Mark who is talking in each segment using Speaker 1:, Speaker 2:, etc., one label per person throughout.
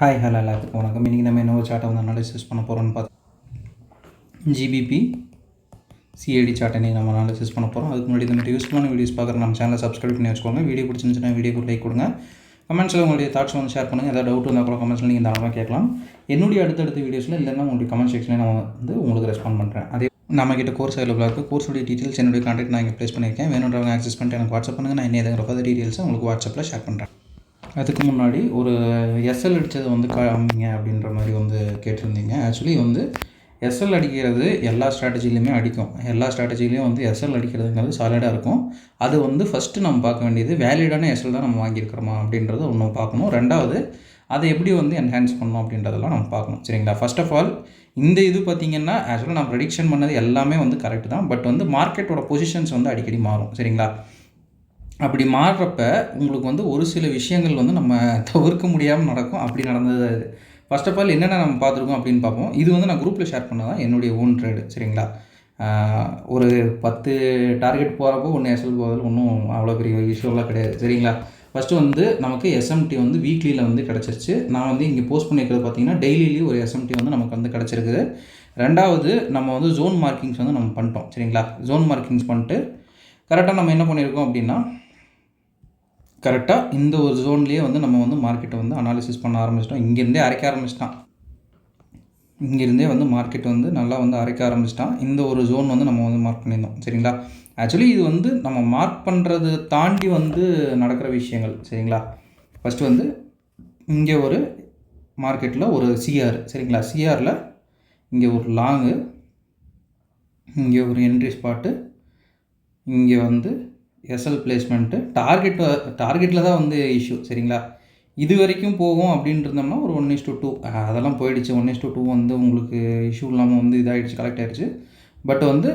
Speaker 1: Hi hello எல்லாத்துக்கும் வணக்கம். இன்றைக்கி நம்ம என்ன சார்ட்டை வந்து அனாலிசிஸ் பண்ண போகிறோம்னு பார்த்து ஜிபிபி சிஏடி சார்ட்டை இன்றைக்கி நம்ம அனாலிசிஸ் பண்ண போகிறோம். அதுக்கு முன்னாடி இந்த மாதிரி யூஸ்ஃபுல்லான வீடியோஸ் பார்க்குற நம்ம சேனலை சப்ஸ்கிரைப் பண்ணி வச்சுக்கோங்க. வீடியோ பிடிச்சிருந்துச்சுன்னா வீடியோக்கு லைக் கொடுங்க. கமெண்ட்ஸில் உங்களுடைய தாட்ஸ் வந்து ஷேர் பண்ணுங்கள். ஏதாவது டவுட் இருந்தால் கூட கமெண்ட்ஸில் நீங்கள் தாராளமாக கேட்கலாம். என்னுடைய அடுத்தடுத்த வீடியோஸில் இல்லைன்னா உங்களுடைய கமெண்ட் செக்ஷனில் நான் வந்து உங்களுக்கு ரெஸ்பாண்ட் பண்ணுறேன். அதே நம்மக்கிட்ட கோர்ஸ் அவைலபிளாக இருக்குது. கோர்ஸுடைய டீட்டெயில்ஸ் என்னுடைய கான்டாக்ட் நான் இங்கே ப்ளேஸ் பண்ணியிருக்கேன். வேணுன்றவங்க ஆக்சஸ் பண்ணிட்டு எனக்கு வாட்ஸ்அப் பண்ணுங்கள். நான் என்ன எதுங்கிற ஃபர்தர் டீட்டெயில்ஸை உங்களுக்கு வாட்ஸ்அப்பில் ஷேர் பண்ணுறேன். அதுக்கு முன்னாடி ஒரு எஸ்எல் அடித்தது வந்து காமிங்க அப்படின்ற மாதிரி வந்து கேட்டிருந்தீங்க. ஆக்சுவலி வந்து எஸ்எல் அடிக்கிறது எல்லா ஸ்ட்ராட்டஜிலையுமே அடிக்கும். எல்லா ஸ்ட்ராட்டஜிலையும் வந்து எஸ்எல் அடிக்கிறதுங்கிறது சாலிடாக இருக்கும். அது வந்து ஃபஸ்ட்டு நம்ம பார்க்க வேண்டியது வேலிடான எஸ்எல் தான் நம்ம வாங்கியிருக்கிறோமா அப்படின்றத ஒன்று பார்க்கணும். ரெண்டாவது அதை எப்படி வந்து என்ஹான்ஸ் பண்ணணும் அப்படின்றதெல்லாம் நம்ம பார்க்கணும். சரிங்களா? ஃபர்ஸ்ட் ஆஃப் ஆல் இந்த இது பார்த்திங்கன்னா ஆக்சுவலாக நான் ப்ரெடிக்ஷன் பண்ணது எல்லாமே வந்து கரெக்ட் தான். பட் வந்து மார்க்கெட்டோட பொசிஷன்ஸ் வந்து அடிக்கடி மாறும். சரிங்களா? அப்படி மாறுறப்ப உங்களுக்கு வந்து ஒரு சில விஷயங்கள் வந்து நம்ம தவிர்க்க முடியாமல் நடக்கும். அப்படி நடந்தது அது. ஃபர்ஸ்ட் ஆஃப் ஆல் என்னென்ன நம்ம பார்த்துருக்கோம் அப்படின்னு பார்ப்போம். இது வந்து நான் குரூப்பில் ஷேர் பண்ணதான் என்னுடைய ஓன் ட்ரேடு. சரிங்களா? ஒரு 10 டார்கெட் போகிறப்போ ஒன்று எஸ்எல் போகிறதுல ஒன்றும் அவ்வளோ பெரிய விஷயம்லாம் கிடையாது. சரிங்களா? ஃபஸ்ட்டு வந்து நமக்கு எஸ்எம்டி வந்து வீக்லியில் வந்து கிடச்சிருச்சு. நான் வந்து இங்கே போஸ்ட் பண்ணியிருக்கிறது பார்த்தீங்கன்னா டெய்லியிலேயும் ஒரு எஸ்எம்டி வந்து நமக்கு வந்து கிடச்சிருக்குது. ரெண்டாவது நம்ம வந்து ஜோன் மார்க்கிங்ஸ் வந்து நம்ம பண்ணிட்டோம். சரிங்களா? ஜோன் மார்க்கிங்ஸ் பண்ணிட்டு கரெக்டாக நம்ம என்ன பண்ணியிருக்கோம் அப்படின்னா கரெக்டாக இந்த ஒரு ஜோன்லேயே வந்து நம்ம வந்து மார்க்கெட்டை வந்து அனாலிசிஸ் பண்ண ஆரம்பிச்சிட்டோம். இங்கேருந்தே அரைக்க ஆரம்பிச்சிட்டான். இங்கேருந்தே வந்து மார்க்கெட் வந்து நல்லா வந்து அரைக்க ஆரம்பிச்சிட்டான். இந்த ஒரு ஜோன் வந்து நம்ம வந்து மார்க் பண்ணியிருந்தோம். சரிங்களா? ஆக்சுவலி இது வந்து நம்ம மார்க் பண்ணுறது தாண்டி வந்து நடக்கிற விஷயங்கள். சரிங்களா? ஃபஸ்ட்டு வந்து இங்கே ஒரு மார்க்கெட்டில் ஒரு சிஆர். சரிங்களா? சிஆரில் இங்கே ஒரு லாங்கு, இங்கே ஒரு என்ட்ரி ஸ்பாட்டு, இங்கே வந்து எஸ்எல் பிளேஸ்மெண்ட்டு. டார்கெட்டில் தான் வந்து இஷ்யூ. சரிங்களா? இது வரைக்கும் போகும் அப்படின்னு இருந்தோம்னா ஒரு 1:2 அதெல்லாம் போயிடுச்சு. 1:2 வந்து உங்களுக்கு இஷ்யூ இல்லாமல் வந்து இதாகிடுச்சு, கரெக்ட் ஆகிடுச்சு. பட் வந்து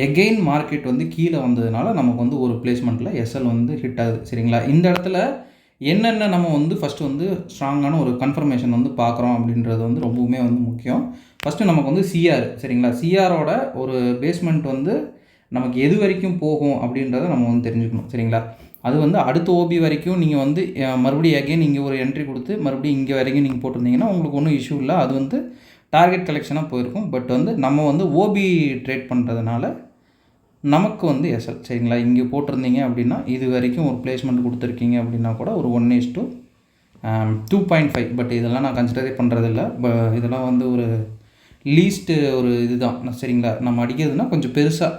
Speaker 1: எகெயின் மார்க்கெட் வந்து கீழே வந்ததுனால நமக்கு வந்து ஒரு பிளேஸ்மெண்ட்டில் எஸ்எல் வந்து ஹிட் ஆகுது. சரிங்களா? இந்த இடத்துல என்னென்ன நம்ம வந்து ஃபஸ்ட்டு வந்து ஸ்ட்ராங்கான ஒரு கன்ஃபர்மேஷன் வந்து பார்க்குறோம் அப்படின்றது வந்து ரொம்பவுமே வந்து முக்கியம். ஃபஸ்ட்டு நமக்கு வந்து சிஆர். சரிங்களா? சிஆரோட ஒரு பேஸ்மெண்ட் வந்து நமக்கு எது வரைக்கும் போகும் அப்படின்றத நம்ம வந்து தெரிஞ்சுக்கணும். சரிங்களா? அது வந்து அடுத்த ஓபி வரைக்கும் நீங்கள் வந்து மறுபடியும் அகைன் இங்கே ஒரு என்ட்ரி கொடுத்து மறுபடியும் இங்கே வரைக்கும் நீங்கள் போட்டிருந்தீங்கன்னா உங்களுக்கு ஒன்றும் இஷ்யூ இல்லை. அது வந்து டார்கெட் கலெக்ஷனாக போயிருக்கும். பட் வந்து நம்ம வந்து ஓபி ட்ரேட் பண்ணுறதுனால நமக்கு வந்து எஸ்எல். சரிங்களா? இங்கே போட்டிருந்தீங்க அப்படின்னா இது வரைக்கும் ஒரு பிளேஸ்மெண்ட் கொடுத்துருக்கீங்க அப்படின்னா கூட ஒரு 1:2.5. பட் இதெல்லாம் நான் கன்சிடரே பண்ணுறதில்ல. இதெல்லாம் வந்து ஒரு லீஸ்ட்டு ஒரு இதுதான். சரிங்களா? நம்ம அடிக்கிறதுனா கொஞ்சம் பெருசாக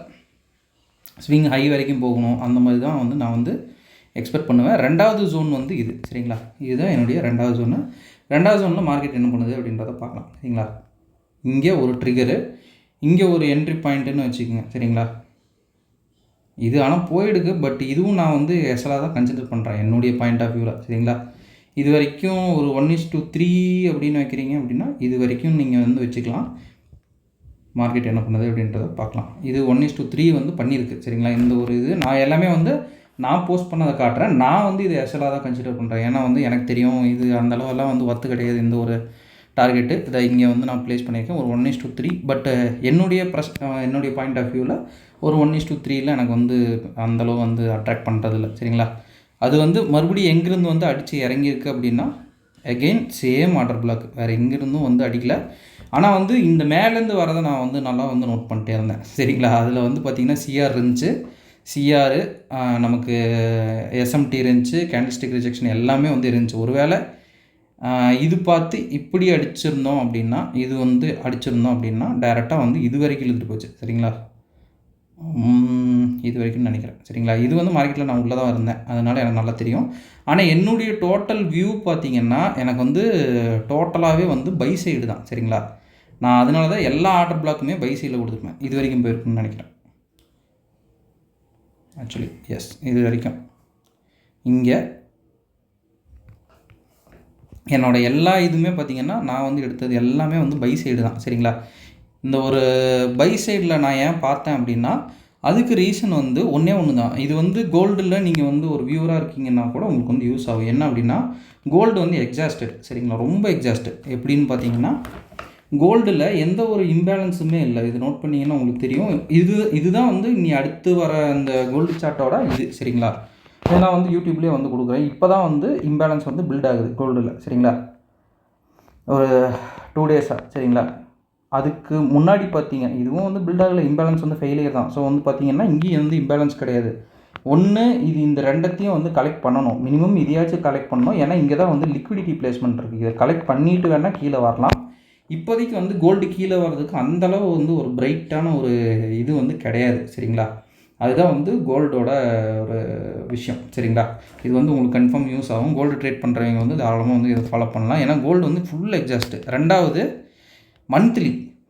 Speaker 1: ஸ்விங் ஹை வரைக்கும் போகணும். அந்த மாதிரி தான் வந்து நான் வந்து எக்ஸ்பெக்ட் பண்ணுவேன். ரெண்டாவது ஜோன் வந்து இது. சரிங்களா? இதுதான் என்னுடைய ரெண்டாவது ஜோனு. ரெண்டாவது ஜோனில் மார்க்கெட் என்ன பண்ணுது அப்படின்றத பார்க்கலாம். சரிங்களா? இங்கே ஒரு ட்ரிகரு, இங்கே ஒரு என்ட்ரி பாயிண்ட்டுன்னு வச்சுக்கோங்க. சரிங்களா? இது ஆனால் போயிடுக்கு. பட் இதுவும் நான் வந்து எஸ்எலாக தான் கன்சிடர் பண்ணுறேன் என்னுடைய பாயிண்ட் ஆஃப் வியூவில். சரிங்களா? இது வரைக்கும் ஒரு 1:3 அப்படின்னு வைக்கிறீங்க அப்படின்னா இது வரைக்கும் நீங்கள் வந்து வச்சுக்கலாம். மார்க்கெட் என்ன பண்ணுது அப்படின்றத பார்க்கலாம். இது 1:3 வந்து பண்ணியிருக்கு. சரிங்களா? இந்த ஒரு இது நான் எல்லாமே வந்து நான் போஸ்ட் பண்ணதை காட்டுறேன். நான் வந்து இது எஸ்எலாக தான் கன்சிடர் பண்ணுறேன். ஏன்னா வந்து எனக்கு தெரியும் இது அந்தளவெல்லாம் வந்து ஒர்த்து கிடையாது இந்த ஒரு டார்கெட்டு. இதை இங்கே வந்து நான் ப்ளேஸ் பண்ணியிருக்கேன் ஒரு 1:3. பட் என்னுடைய பாயிண்ட் ஆஃப் வியூவில் ஒரு 1:3 எனக்கு வந்து அந்தளவு வந்து அட்ராக்ட் பண்ணுறதில்ல. சரிங்களா? அது வந்து மறுபடியும் எங்கேருந்து வந்து அடித்து இறங்கியிருக்கு அப்படின்னா அகெயின் சேம் ஆர்டர் பிளாக், வேறு எங்கேருந்தும் வந்து அடிக்கலை. ஆனால் வந்து இந்த மேலேருந்து வரதை நான் வந்து நல்லா வந்து நோட் பண்ணிட்டே இருந்தேன். சரிங்களா? அதில் வந்து பார்த்திங்கன்னா சிஆர் இருந்துச்சு, சிஆர் நமக்கு எஸ்எம்டி இருந்துச்சு, கேண்டில்ஸ்டிக் ரிஜெக்ஷன் எல்லாமே வந்து இருந்துச்சு. ஒருவேளை இது பார்த்து இப்படி அடிச்சிருந்தோம் அப்படின்னா இது வந்து அடிச்சிருந்தோம் அப்படின்னா டைரெக்டாக வந்து இது வரைக்கும் இழுத்துட்டு போச்சு. சரிங்களா? இது வரைக்கும் நினைக்கிறேன். சரிங்களா? இது வந்து மார்க்கெட்டில் நான் உள்ளே தான் இருந்தேன், அதனால் எனக்கு நல்லா தெரியும். ஆனால் என்னுடைய டோட்டல் வியூ பார்த்திங்கன்னா எனக்கு வந்து டோட்டலாகவே வந்து பை சைடு தான். சரிங்களா? நான் அதனால தான் எல்லா ஆர்டர் பிளாக்குமே பை சைடில் கொடுத்துருப்பேன். இது வரைக்கும் போயிருக்குன்னு நினைக்கிறேன். ஆக்சுவலி எஸ், இது வரைக்கும் இங்கே என்னோடய எல்லா இதுவுமே பார்த்திங்கன்னா நான் வந்து எடுத்தது எல்லாமே வந்து பை சைடு தான். சரிங்களா? இந்த ஒரு பை சைடில் நான் ஏன் பார்த்தேன் அப்படின்னா அதுக்கு ரீசன் வந்து ஒன்றே ஒன்று தான். இது வந்து கோல்டில் நீங்கள் வந்து ஒரு வியூவராக இருக்கீங்கன்னா கூட உங்களுக்கு வந்து யூஸ் ஆகும். என்ன அப்படின்னா கோல்டு வந்து எக்ஸாஸ்டட். சரிங்களா? ரொம்ப எக்ஸாஸ்டட். எப்படின்னு பார்த்தீங்கன்னா கோல்டில் எந்த ஒரு இம்பேலன்ஸுமே இல்லை. இது நோட் பண்ணிங்கன்னா உங்களுக்கு தெரியும். இதுதான் வந்து நீ அடுத்து வர அந்த கோல்டு சார்ட்டோட இது. சரிங்களா? இதெல்லாம் வந்து யூடியூப்லேயே வந்து கொடுக்குறேன். இப்போ தான் வந்து இம்பேலன்ஸ் வந்து பில்ட் ஆகுது கோல்டில், சரிங்களா, ஒரு 2 டேஸாக, சரிங்களா. அதுக்கு முன்னாடி பார்த்தீங்க இதுவும் வந்து பில்ட் ஆகலை, இம்பேலன்ஸ் வந்து ஃபெயிலியர் தான். ஸோ வந்து பார்த்தீங்கன்னா இங்கேயும் வந்து இம்பேலன்ஸ் கிடையாது. ஒன்று இது இந்த ரெண்டத்தையும் வந்து கலெக்ட் பண்ணணும், மினிமம் இதையாச்சும் கலெக்ட் பண்ணணும். ஏன்னா இங்கே தான் வந்து லிக்விடிட்டி பிளேஸ்மெண்ட் இருக்குது. இதை கலெக்ட் பண்ணிட்டு வேணால் கீழே வரலாம். இப்போதைக்கு வந்து கோல்டு கீழே வர்றதுக்கு அந்தளவு வந்து ஒரு பிரைட்டான ஒரு இது வந்து கிடையாது, சரிங்களா. அதுதான் வந்து கோல்டோட ஒரு விஷயம், சரிங்களா. இது வந்து உங்களுக்கு கன்ஃபார்ம் யூஸ் ஆகும். கோல்டு ட்ரேட் பண்ணுறவங்க வந்து தாராளமாக வந்து இதை ஃபாலோ பண்ணலாம். ஏன்னா கோல்டு வந்து ஃபுல் எக்ஸாஸ்ட்டு. ரெண்டாவது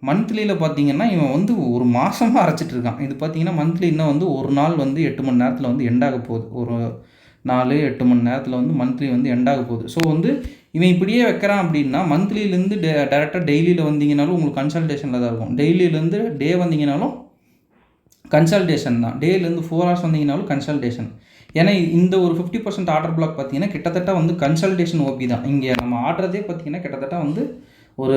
Speaker 1: மந்த்லியில் பார்த்தீங்கன்னா இவன் வந்து ஒரு மாதமாக அரைச்சிட்ருக்கான். இது பார்த்தீங்கன்னா மந்த்லி இன்னும் வந்து ஒரு நாள் வந்து 8 மணி நேரத்தில் வந்து எண்டாக போகுது. ஒரு 4-8 மணி நேரத்தில் வந்து மந்த்லி வந்து எண்டாக போகுது. ஸோ வந்து இவன் இப்படியே வைக்கிறான் அப்படின்னா மந்த்லியிலேருந்து டேரெக்டாக டெய்லியில் வந்தீங்கனாலும் உங்களுக்கு கன்சல்டேஷனில் தான் இருக்கும். டெய்லியிலேருந்து டே வந்தீங்கனாலும் கன்சல்டேஷன் தான். டேலேருந்து 4 hours வந்தீங்கனாலும் கன்சல்டேஷன். ஏன்னா இந்த ஒரு 50% ஆர்டர் பிளாக் பார்த்தீங்கன்னா கிட்டத்தட்ட வந்து கன்சல்டேஷன் ஓபி தான். இங்கே நம்ம ஆடுறதே பார்த்தீங்கன்னா கிட்டத்தட்ட வந்து ஒரு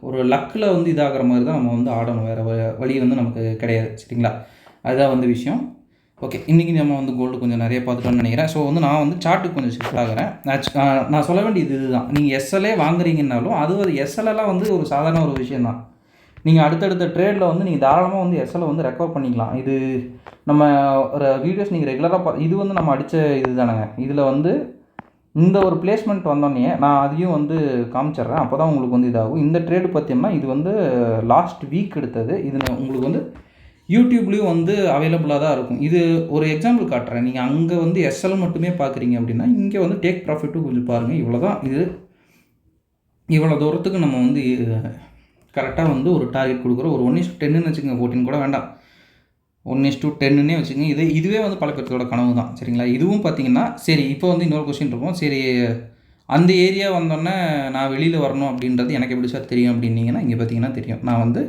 Speaker 1: ஒரு லக்கில் வந்து இதாகிற மாதிரி தான் நம்ம வந்து ஆடணும். வேறு வழி வந்து நமக்கு கிடையாது, சரிங்களா. அதுதான் வந்து விஷயம். ஓகே, இன்றைக்கி நம்ம வந்து கோல்டு கொஞ்சம் நிறைய பார்த்துட்டோன்னு நினைக்கிறேன். ஸோ வந்து நான் வந்து சார்ட்டுக்கு கொஞ்சம் ஷிஃப்ட் ஆகிறேன். நான் சொல்ல வேண்டியது இதுதான். நீங்கள் எஸ்எல்ஏ வாங்குறீங்கன்னாலும் அது எஸ்எல்எல்லாம் வந்து ஒரு சாதாரண ஒரு விஷயம் தான். நீங்கள் அடுத்தடுத்த ட்ரேடில் வந்து நீங்கள் தாராளமாக வந்து எஸ்எல்லை வந்து ரெக்கவர் பண்ணிக்கலாம். இது நம்ம ஒரு வீடியோஸ் நீங்கள் ரெகுலராக இது வந்து நம்ம அடித்த இது தானேங்க. இதில் வந்து இந்த ஒரு பிளேஸ்மெண்ட் வந்தோடனே நான் அதையும் வந்து காமிச்சிட்றேன். அப்போ தான் உங்களுக்கு வந்து இதாகும். இந்த ட்ரேடு பார்த்தீங்கன்னா இது வந்து லாஸ்ட் வீக் எடுத்தது. இது உங்களுக்கு வந்து யூடியூப்லேயும் வந்து அவைலபிளாக தான் இருக்கும். இது ஒரு எக்ஸாம்பிள் காட்டுறேன். நீங்கள் அங்கே வந்து எஸ்எல் மட்டுமே பார்க்குறீங்க அப்படின்னா இங்கே வந்து டேக் ப்ராஃபிட்டும் கொஞ்சம் பாருங்கள். இவ்வளோ தான். இது இவ்வளோ தூரத்துக்கு நம்ம வந்து கரெக்டாக வந்து ஒரு டார்கெட் கொடுக்குறோம். ஒரு 1:10ன்னு வச்சுக்கோங்க, 14 கூட வேண்டாம், 1:10ன்னே வச்சுக்கோங்க. இதுவே வந்து பல பேர்த்தோட கனவு தான், சரிங்களா. இதுவும் பார்த்தீங்கன்னா சரி, இப்போ வந்து இன்னொரு கொஸ்டின் இருக்கும். சரி, அந்த ஏரியா வந்தோடனே நான் வெளியில் வரணும் அப்படின்றது எனக்கு எப்படி சார் தெரியும் அப்படின்னீங்கன்னா இங்கே பார்த்தீங்கன்னா தெரியும். நான் வந்து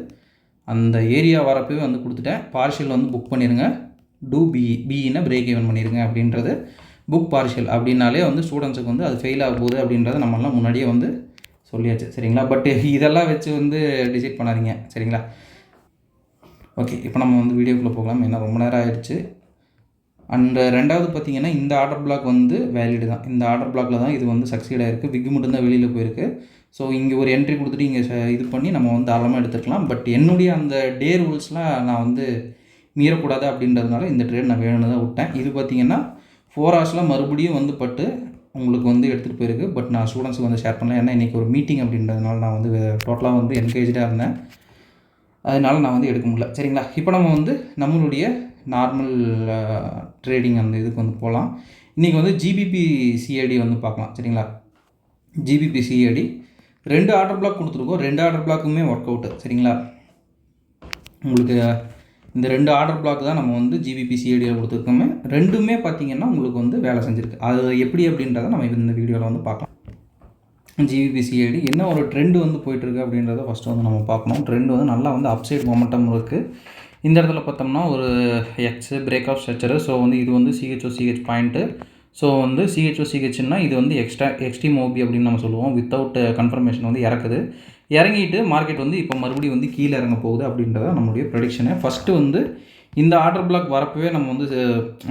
Speaker 1: அந்த ஏரியா வரப்பவே வந்து கொடுத்துட்டேன். பார்ஷியல் வந்து புக் பண்ணிடுங்க. டூ பிஇனா பிரேக் ஈவன் பண்ணிடுங்க அப்படின்றது புக் பார்ஷியல் அப்படின்னாலே வந்து ஸ்டூடெண்ட்ஸுக்கு வந்து அது ஃபெயில் ஆக போகுது அப்படின்றத நம்மளாம் முன்னாடியே வந்து சொல்லியாச்சு, சரிங்களா. பட் இதெல்லாம் வச்சு வந்து டிசைட் பண்ணாதீங்க, சரிங்களா. ஓகே, இப்போ நம்ம வந்து வீடியோக்குள்ளே போகலாம். ஏன்னா ரொம்ப நேரம் ஆயிடுச்சு. அண்ட் ரெண்டாவது பார்த்தீங்கன்னா இந்த ஆர்டர் பிளாக் வந்து வேலிடு தான். இந்த ஆர்டர் பிளாக்கில் தான் இது வந்து சக்சீட் ஆகிருக்கு. விக்கு மட்டும்தான் வெளியில் போயிருக்கு. ஸோ இங்கே ஒரு என்ட்ரி கொடுத்துட்டு இங்கே இது பண்ணி நம்ம வந்து தாராளமாக எடுத்துக்கலாம். பட் என்னுடைய அந்த டே ரூல்ஸ்லாம் நான் வந்து மீறக்கூடாது அப்படின்றதுனால இந்த ட்ரேட் நான் வேணும்னு தான் விட்டேன். இது பார்த்தீங்கன்னா 4 hours மறுபடியும் வந்து பட்டு உங்களுக்கு வந்து எடுத்துகிட்டு போயிருக்கு. பட் நான் ஸ்டூடெண்ட்ஸுக்கு வந்து ஷேர் பண்ணல. ஏன்னா இன்றைக்கி ஒரு மீட்டிங் அப்படின்றதுனால நான் வந்து டோட்டலாக வந்து என்கேஜாக இருந்தேன். அதனால நான் வந்து எடுக்க முடியல, சரிங்களா. இப்போ நம்ம வந்து நம்மளுடைய நார்மல் ட்ரேடிங் அந்த இதுக்கு வந்து போகலாம். இன்றைக்கி வந்து ஜிபிபி சிஏடி வந்து பார்க்கலாம், சரிங்களா. ஜிபிபி சிஏடி 2 ஆர்டர் பிளாக் கொடுத்துருக்கோம். 2 ஆர்டர் பிளாக்குமே ஒர்க் அவுட்டு, சரிங்களா. உங்களுக்கு இந்த 2 ஆர்டர் பிளாக் தான் நம்ம வந்து ஜிபிபி சிஏடியில் கொடுத்துருக்கோமே. ரெண்டுமே பார்த்திங்கன்னா உங்களுக்கு வந்து வேலை செஞ்சுருக்கு. அது எப்படி அப்படின்றத நம்ம இந்த வீடியோவில் வந்து பார்க்கலாம். ஜிபிபி சிஏடி என்ன ஒரு ட்ரெண்டு வந்து போயிட்டுருக்கு அப்படின்றத ஃபஸ்ட்டு வந்து நம்ம பார்க்கணும். ட்ரெண்டு வந்து நல்லா வந்து அப்சைட் மொமெண்டம் இருக்குது. இந்த இடத்துல பார்த்தோம்னா ஒரு x break of structure. So வந்து இது வந்து சிஹெச் பாயிண்ட்டு. ஸோ வந்து சிஹெச்னா இது வந்து எக்ஸ்ட்ரீம் ஓபி அப்படின்னு நம்ம சொல்லுவோம். வித்தவுட் கன்ஃபர்மேஷன் வந்து இறக்குது. இறங்கிட்டு மார்க்கெட் வந்து இப்போ மறுபடியும் வந்து கீழே இறங்க போகுது அப்படின்றத நம்மளுடைய ப்ரெடிக்ஷனு. ஃபஸ்ட்டு வந்து இந்த ஆர்டர் பிளாக் வரப்பவே நம்ம வந்து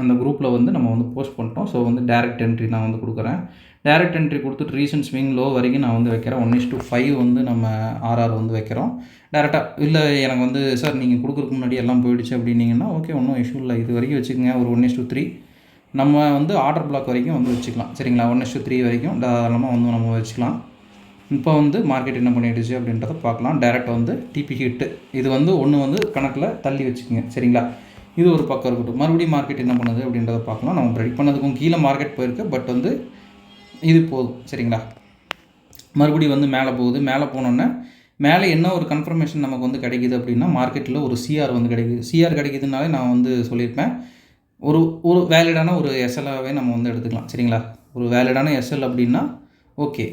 Speaker 1: அந்த குரூப்பில் வந்து நம்ம வந்து போஸ்ட் பண்ணிட்டோம். ஸோ வந்து டேரெக்ட் என்ட்ரி நான் வந்து கொடுக்குறேன். டேரெக்ட் என்ட்ரி கொடுத்துட்டு ரீசன்ட் ஸ்விங் லோ வரைக்கும் நான் வந்து வைக்கிறேன். 1:5 வந்து நம்ம ஆர்ஆர் வந்து வைக்கிறோம் டேரெக்டாக. இல்லை எனக்கு வந்து சார் நீங்கள் கொடுக்குறதுக்கு முன்னாடி எல்லாம் போயிடுச்சு அப்படின்னீங்கன்னா ஓகே, ஒன்றும் இஷ்யூ இல்லை. இது வரைக்கும் வச்சுக்கோங்க. ஒரு 1:3 நம்ம வந்து ஆர்டர் பிளாக் வரைக்கும் வந்து வச்சுக்கலாம், சரிங்களா. 1:3 வரைக்கும் தாராளமாக வந்து நம்ம வச்சுக்கலாம். இப்போ வந்து மார்க்கெட் என்ன பண்ணிடுச்சு அப்படின்றத பார்க்கலாம். டேரெக்டாக வந்து டிபி ஹிட்டு இது வந்து ஒன்று வந்து கணக்கில் தள்ளி வச்சுக்கோங்க, சரிங்களா. இது ஒரு பக்கம் இருக்கட்டும். மறுபடியும் மார்க்கெட் என்ன பண்ணுது அப்படின்றத பார்க்கலாம். நம்ம ப்ரெடிக்ட் பண்ணதுக்கும் கீழே மார்க்கெட் போயிருக்கு. பட் வந்து இது போதும், சரிங்களா. மறுபடியும் வந்து மேலே போகுது. மேலே போனோன்னே மேலே என்ன ஒரு கன்ஃபர்மேஷன் நமக்கு வந்து கிடைக்கிது அப்படின்னா மார்க்கெட்டில் ஒரு சிஆர் வந்து கிடைக்குது. சிஆர் கிடைக்குதுனாலே நான் வந்து சொல்லியிருப்பேன், ஒரு வேலிடான ஒரு எஸ்எல்லாகவே நம்ம வந்து எடுத்துக்கலாம், சரிங்களா. ஒரு வேலிடான எஸ்எல் அப்படின்னா ஓகே,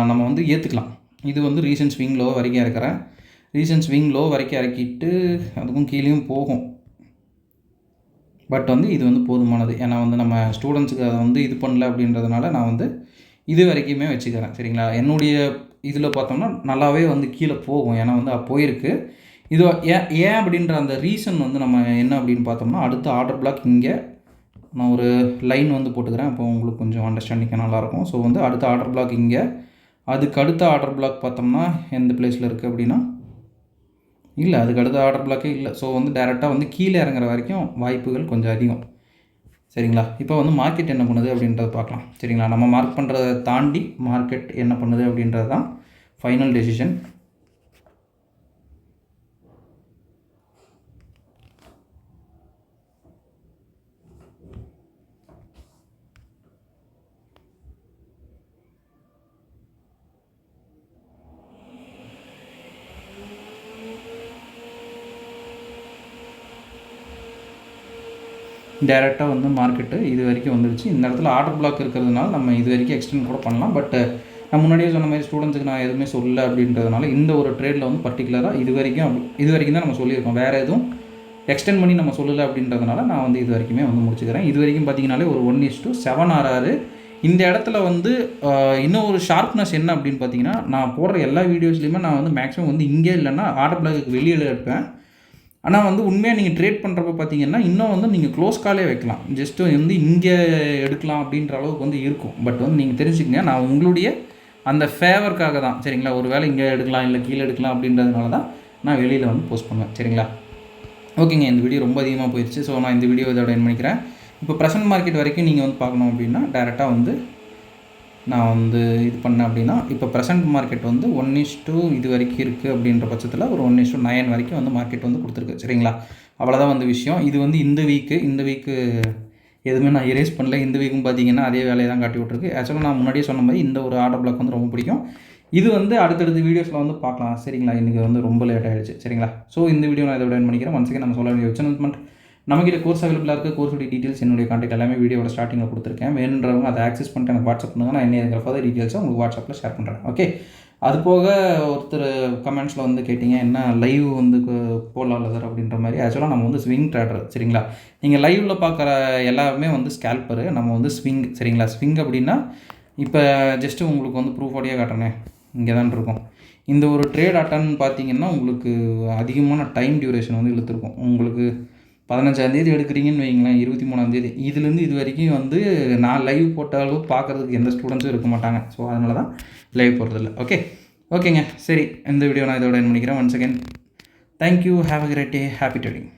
Speaker 1: நம்ம வந்து ஏற்றுக்கலாம். இது வந்து ரீசன்ட் ஸ்விங் லோ வரைக்கும் இறக்குறேன். ரீசன்ட் ஸ்விங் லோ வரைக்கும் இறக்கிட்டு அதுக்கும் கீழேயும் போகும். பட் வந்து இது வந்து போதுமானது. ஏன்னா வந்து நம்ம ஸ்டூடெண்ட்ஸுக்கு அதை வந்து இது பண்ணல அப்படின்றதுனால நான் வந்து இது வரைக்குமே வச்சுக்கிறேன், சரிங்களா. என்னுடைய இதில் பார்த்தோம்னா நல்லாவே வந்து கீழே போகும். ஏன்னா வந்து போயிருக்கு. இது ஏன் அப்படின்ற அந்த ரீசன் வந்து நம்ம என்ன அப்படின்னு பார்த்தோம்னா அடுத்த ஆர்டர் பிளாக் இங்கே நான் ஒரு லைன் வந்து போட்டுக்கிறேன், அப்போ உங்களுக்கு கொஞ்சம் அண்டர்ஸ்டாண்டிங்காக நல்லாயிருக்கும். ஸோ வந்து அடுத்த ஆர்டர் பிளாக் இங்கே, அதுக்கு அடுத்த ஆர்டர் பிளாக் பார்த்தோம்னா எந்த பிளேஸில் இருக்குது அப்படின்னா இல்லை, அதுக்கு அடுத்த ஆர்டர் பிளாக்கே இல்லை. ஸோ வந்து டேரெக்டாக வந்து கீழே இறங்குற வரைக்கும் வாய்ப்புகள் கொஞ்சம் அதிகம். சரிங்களா? இப்போ வந்து மார்க்கெட் என்ன பண்ணுது அப்படின்றத பார்க்கலாம். சரிங்களா? நம்ம மார்க் பண்ணுறதை தாண்டி மார்க்கெட் என்ன பண்ணுது அப்படின்றது தான் ஃபைனல் டெசிஷன். டேரெக்டாக வந்து மார்க்கெட்டு இது வரைக்கும் வந்துடுச்சு. இந்த இடத்துல ஆர்டர் பிளாக் இருக்கிறதுனால நம்ம இது வரைக்கும் எக்ஸ்டெண்ட் கூட பண்ணலாம். பட் நான் முன்னாடியே சொன்ன மாதிரி ஸ்டூடெண்ட்ஸுக்கு நான் எதுவுமே சொல்லலை அப்படின்றதுனால இந்த ஒரு ட்ரேடில் வந்து பர்டிகுலராக இது வரைக்கும் தான் நம்ம சொல்லியிருக்கோம். வேறு எதுவும் எக்ஸ்டெண்ட் பண்ணி நம்ம சொல்லலை அப்படின்றதுனால நான் வந்து இது வரைக்குமே வந்து முடிச்சுக்கிறேன். இது வரைக்கும் பார்த்தீங்கன்னாலே ஒரு 1:7 ஆறாரு. இந்த இடத்துல வந்து இன்னும் ஒரு ஷார்ப்னஸ் என்ன அப்படின்னு பார்த்தீங்கன்னா, நான் போடுற எல்லா வீடியோஸ்லையுமே நான் வந்து மேக்ஸிமம் வந்து இங்கே இல்லைன்னா ஆர்டர் பிளாக்கு வெளியில் எடுப்பேன். ஆனால் வந்து உண்மையாக நீங்கள் ட்ரேட் பண்ணுறப்ப பார்த்தீங்கன்னா இன்னும் வந்து நீங்கள் க்ளோஸ் காலே வைக்கலாம், ஜஸ்ட்டு வந்து இங்கே எடுக்கலாம் அப்படின்ற அளவுக்கு வந்து இருக்கும். பட் வந்து நீங்கள் தெரிஞ்சுக்கங்க, நான் உங்களுடைய அந்த ஃபேவருக்காக தான். சரிங்களா? ஒரு வேளை இங்கே எடுக்கலாம் இல்லை கீழே எடுக்கலாம் அப்படின்றதுனால தான் நான் வெளியில் வந்து போஸ்ட் பண்ணுவேன். சரிங்களா? ஓகேங்க, இந்த வீடியோ ரொம்ப அதிகமாக போயிடுச்சு. ஸோ நான் இந்த வீடியோ இதோட என் பண்ணிக்கிறேன். இப்போ ப்ரெசன்ட் மார்க்கெட் வரைக்கும் நீங்கள் வந்து பார்க்கணும் அப்படின்னா டேரெக்டாக வந்து நான் வந்து இது பண்ணேன் அப்படின்னா, இப்போ ப்ரெசென்ட் மார்க்கெட் வந்து 1:2 இது வரைக்கும் இருக்குது அப்படின்ற பட்சத்தில் ஒரு 1:9 வரைக்கும் வந்து மார்க்கெட் வந்து கொடுத்துருக்கு. சரிங்களா? அவ்வளோதான் வந்து விஷயம். இது வந்து இந்த வீக்கு எதுவுமே நான் எரேஸ் பண்ணல. இந்த வீக்கும் பார்த்தீங்கன்னா அதே வேலையை தான் காட்டி விட்ருக்கு. ஆக்சுவலாக நான் முன்னாடியே சொன்ன மாதிரி இந்த ஒரு ஆர்டர் பிளாக் வந்து ரொம்ப பிடிக்கும். இது வந்து அடுத்தடுத்த வீடியோஸில் வந்து பார்க்கலாம். சரிங்களா? இன்றைக்கி வந்து ரொம்ப லேட் ஆகிடுச்சு. சரிங்களா? ஸோ இந்த வீடியோ நான் இதோட பண்ணிக்கிறேன். ஒன்ஸ் நம்ம சொல்ல வேண்டிய அனௌன்ஸ்மெண்ட், நம்மகிட்ட கோர்ஸ் அவைலபிளாக இருக்குது. கோர்ஸுடைய டீட்டெயில்ஸ் என்னுடைய கான்டாக்ட் எல்லாமே வீடியோட ஸ்டார்டிங்கில் கொடுத்துருக்கேன். வேணுன்றவங்க அதை ஆக்சஸ் பண்ணிட்டு எனக்கு வாட்ஸ்அப் பண்ணுங்கள். நான் என்ன ஃபர்தர் டீட்டெயில்ஸை உங்களுக்கு வாட்ஸ்அப்பில் ஷேர் பண்ணுறேன். ஓகே, அது போக ஒருத்தர் கமெண்ட்ஸில் வந்து கேட்டிங்க, என்ன லைவ் வந்து போடலாம்ல சார் அப்படின்ற மாதிரி. ஆக்சுவலாக நம்ம வந்து ஸ்விங் ட்ரேடர். சரிங்களா? நீங்கள் லைவில் பார்க்குற எல்லாருமே வந்து ஸ்கேல்பரு, நம்ம வந்து ஸ்விங். சரிங்களா? ஸ்விங் அப்படின்னா இப்போ ஜஸ்ட்டு உங்களுக்கு வந்து ப்ரூஃபோடையே காட்டுறேன், இங்கே தான் இருக்கும். இந்த ஒரு ட்ரேட் அட்டன் பார்த்தீங்கன்னா உங்களுக்கு அதிகமான டைம் டியூரேஷன் வந்து இழுத்துருக்கும். உங்களுக்கு 15ஆந்தேதி எடுக்கிறீங்கன்னு வைங்களேன், 23ஆந்தேதி இதுலேருந்து இது வரைக்கும் வந்து நான் லைவ் போட்டாலும் பார்க்குறதுக்கு எந்த ஸ்டூடெண்ட்ஸும் இருக்க மாட்டாங்க. ஸோ அதனால தான் லைவ் போடுறதில்ல. ஓகேங்க, சரி, இந்த வீடியோ நான் இதோட என் பண்ணிக்கிறேன். Once again thank you, have a great day, happy trading.